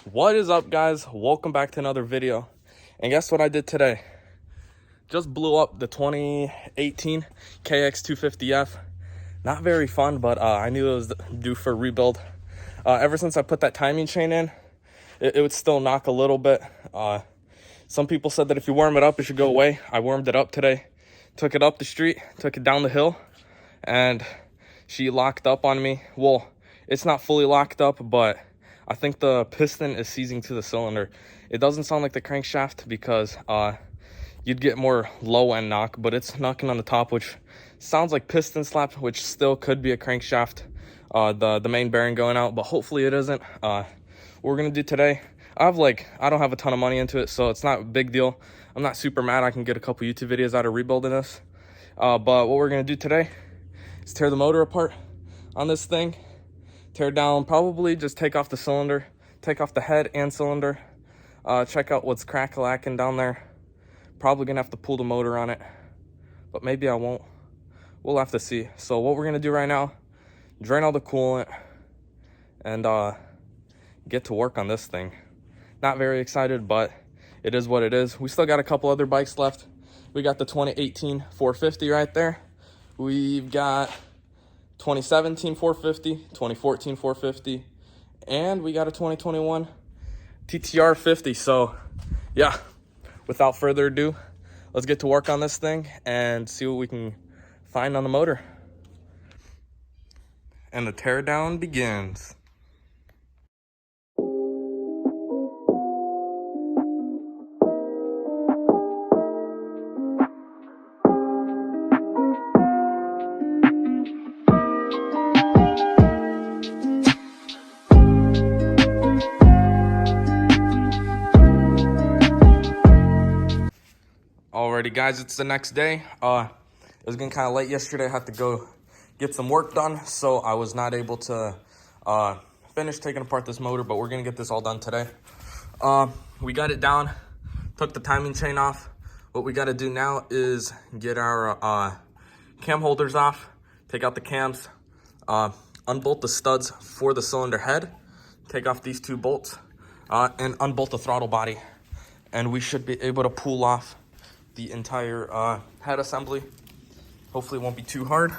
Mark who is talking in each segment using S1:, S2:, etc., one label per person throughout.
S1: What is up, guys? Welcome back to another video. And guess what I did today? Just blew up the 2018 KX250F. Not very fun, but I knew it was due for a rebuild. Ever since I put that timing chain in, it would still knock a little bit. Some people said that if you warm it up, it should go away. I warmed it up today, took it up the street, took it down the hill, and she locked up on me. Well, it's not fully locked up, but I think the piston is seizing to the cylinder. It doesn't sound like the crankshaft because you'd get more low end knock, but it's knocking on the top, which sounds like piston slap, which still could be a crankshaft, the main bearing going out, but hopefully it isn't. What we're gonna do today, I don't have a ton of money into it, so it's not a big deal. I'm not super mad. I can get a couple YouTube videos out of rebuilding this. But what we're gonna do today is tear the motor apart on this thing, tear down, probably just take off the cylinder, take off the head and cylinder, check out what's crack-a-lacking down there. Probably gonna have to pull the motor on it, but maybe I won't. We'll have to see. So what we're gonna do right now, drain all the coolant and get to work on this thing. Not very excited, but it is what it is. We still got a couple other bikes left. We got the 2018 450 right there. We've got 2017 450, 2014 450, and we got a 2021 TTR 50. So yeah, without further ado, let's get to work on this thing and see what we can find on the motor. And the teardown begins. Alrighty, guys, it's the next day. It was getting kind of late yesterday. I had to go get some work done, so I was not able to finish taking apart this motor, but we're gonna get this all done today. We got it down, took the timing chain off. What we gotta do now is get our cam holders off, take out the cams, unbolt the studs for the cylinder head, take off these two bolts, and unbolt the throttle body. And we should be able to pull off the entire head assembly. Hopefully it won't be too hard.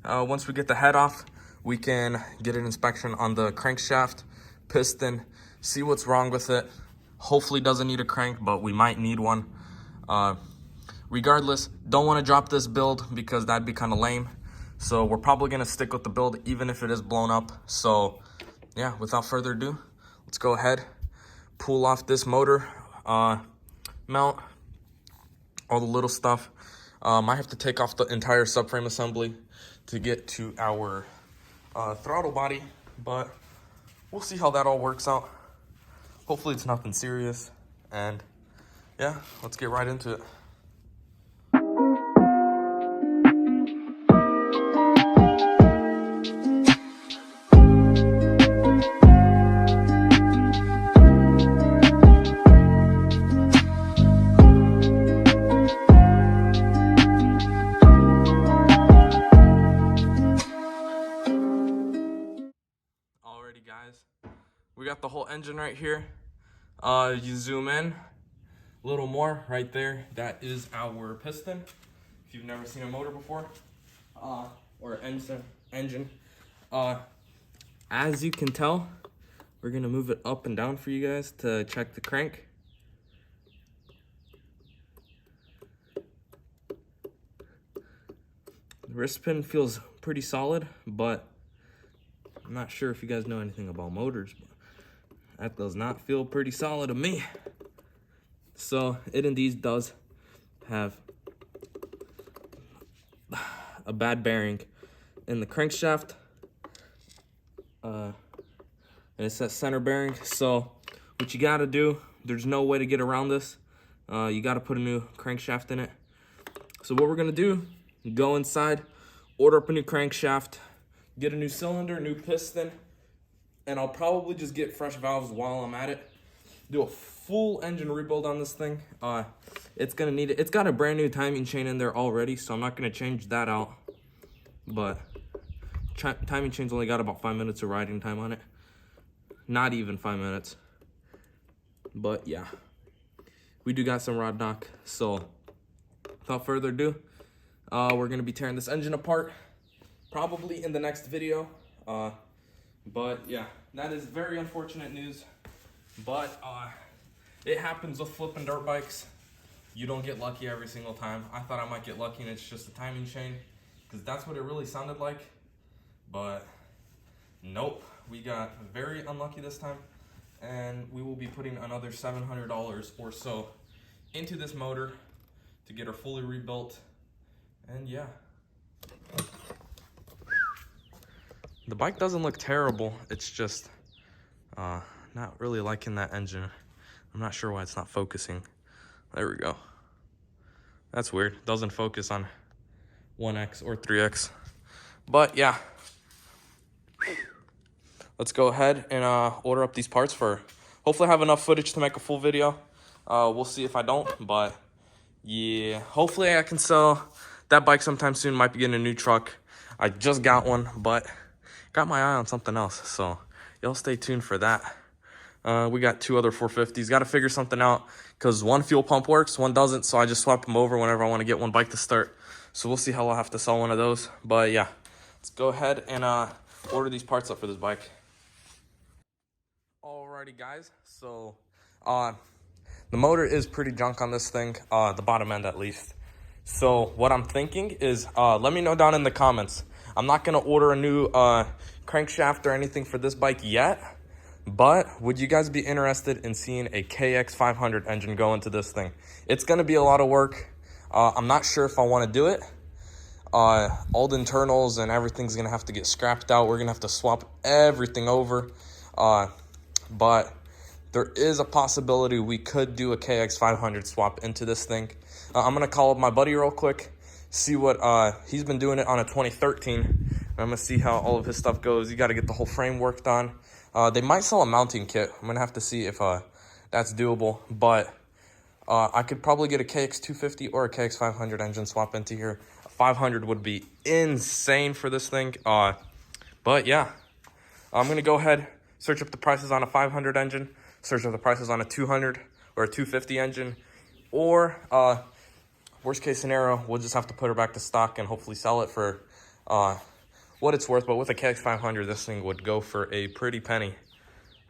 S1: Once we get the head off, we can get an inspection on the crankshaft, piston, see what's wrong with it. Hopefully doesn't need a crank, but we might need one. Regardless, don't want to drop this build because that'd be kind of lame. So we're probably gonna stick with the build even if it is blown up. So yeah, without further ado, let's go ahead, pull off this motor mount, all the little stuff. Might have to take off the entire subframe assembly to get to our throttle body, but we'll see how that all works out. Hopefully it's nothing serious, and yeah, let's get right into it. Guys, we got the whole engine right here. You zoom in a little more right there, that is our piston. If you've never seen a motor before, or engine, as you can tell, we're gonna move it up and down for you guys to check the crank. The wrist pin feels pretty solid, but I'm not sure if you guys know anything about motors, but that does not feel pretty solid to me. So it indeed does have a bad bearing in the crankshaft, and it's that center bearing. So what you gotta do, there's no way to get around this. You gotta put a new crankshaft in it. So what we're gonna do, go inside, order up a new crankshaft, get a new cylinder, new piston, and I'll probably just get fresh valves while I'm at it. Do a full engine rebuild on this thing. It's gonna need it. It's got a brand new timing chain in there already, so I'm not gonna change that out. But timing chain's only got about 5 minutes of riding time on it. Not even 5 minutes. But yeah, we do got some rod knock. So without further ado, we're gonna be tearing this engine apart probably in the next video. But yeah, that is very unfortunate news. But it happens with flipping dirt bikes. You don't get lucky every single time. I thought I might get lucky and it's just a timing chain, because that's what it really sounded like. But nope, we got very unlucky this time, and we will be putting another $700 or so into this motor to get her fully rebuilt. And yeah, the bike doesn't look terrible. It's just not really liking that engine. I'm not sure why it's not focusing. There we go. That's weird. Doesn't focus on 1X or 3X. But yeah, let's go ahead and order up these parts for, hopefully I have enough footage to make a full video. We'll see if I don't, but yeah, hopefully I can sell that bike sometime soon. Might be getting a new truck. I just got one, but got my eye on something else, so y'all stay tuned for that. We got 2 other 450s. Got to figure something out, because one fuel pump works, one doesn't, so I just swap them over whenever I want to get one bike to start. So we'll see how I'll have to sell one of those. But yeah, let's go ahead and order these parts up for this bike. Alrighty guys, so the motor is pretty junk on this thing, the bottom end at least. So what I'm thinking is, let me know down in the comments. I'm not going to order a new crankshaft or anything for this bike yet, but would you guys be interested in seeing a KX500 engine go into this thing? It's going to be a lot of work. I'm not sure if I want to do it. All the internals and everything's going to have to get scrapped out. We're going to have to swap everything over. But there is a possibility we could do a KX500 swap into this thing. I'm going to call up my buddy real quick, see what he's been doing it on a 2013. I'm going to see how all of his stuff goes. You got to get the whole frame worked on. They might sell a mounting kit. I'm going to have to see if that's doable. But I could probably get a KX250 or a KX500 engine swap into here. A 500 would be insane for this thing. But yeah, I'm going to go ahead, search up the prices on a 500 engine, search up the prices on a 200 or a 250 engine, or worst case scenario, we'll just have to put her back to stock and hopefully sell it for what it's worth. But with a KX500, this thing would go for a pretty penny.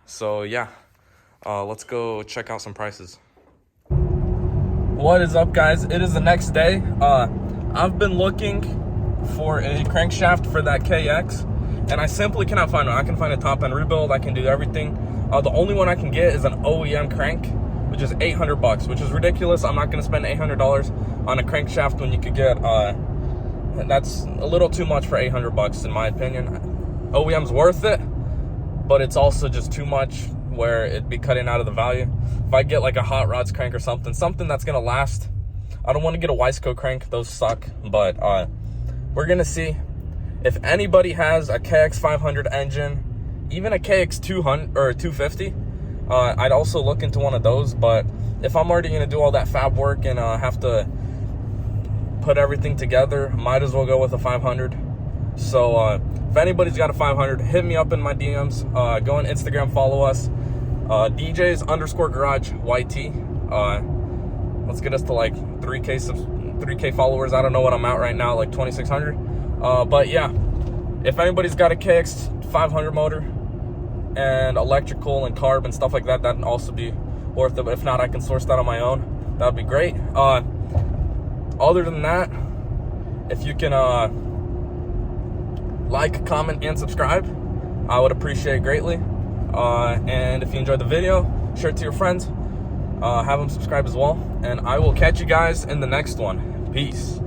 S1: So yeah, let's go check out some prices. What is up guys? It is the next day. I've been looking for a crankshaft for that KX, and I simply cannot find one. I can find a top end rebuild, I can do everything. The only one I can get is an OEM crank, which is $800, which is ridiculous. I'm not gonna spend $800 on a crankshaft when you could get, that's a little too much for $800 in my opinion. OEM's worth it, but it's also just too much where it'd be cutting out of the value. If I get like a Hot Rods crank or something that's gonna last. I don't want to get a Wiseco crank, those suck, but we're gonna see. If anybody has a KX500 engine, even a KX200 or a 250, I'd also look into one of those. But if I'm already gonna do all that fab work and have to put everything together, might as well go with a 500. So if anybody's got a 500, hit me up in my DMs. Go on Instagram, follow us, DJs_garage YT. Let's get us to like 3K followers. I don't know what I'm at right now, like 2,600. But yeah, if anybody's got a KX500 motor and electrical and carb and stuff like that, that'd also be worth it. But if not, I can source that on my own. That'd be great. Other than that, if you can like, comment, and subscribe, I would appreciate it greatly. And if you enjoyed the video, share it to your friends. Have them subscribe as well. And I will catch you guys in the next one. Peace.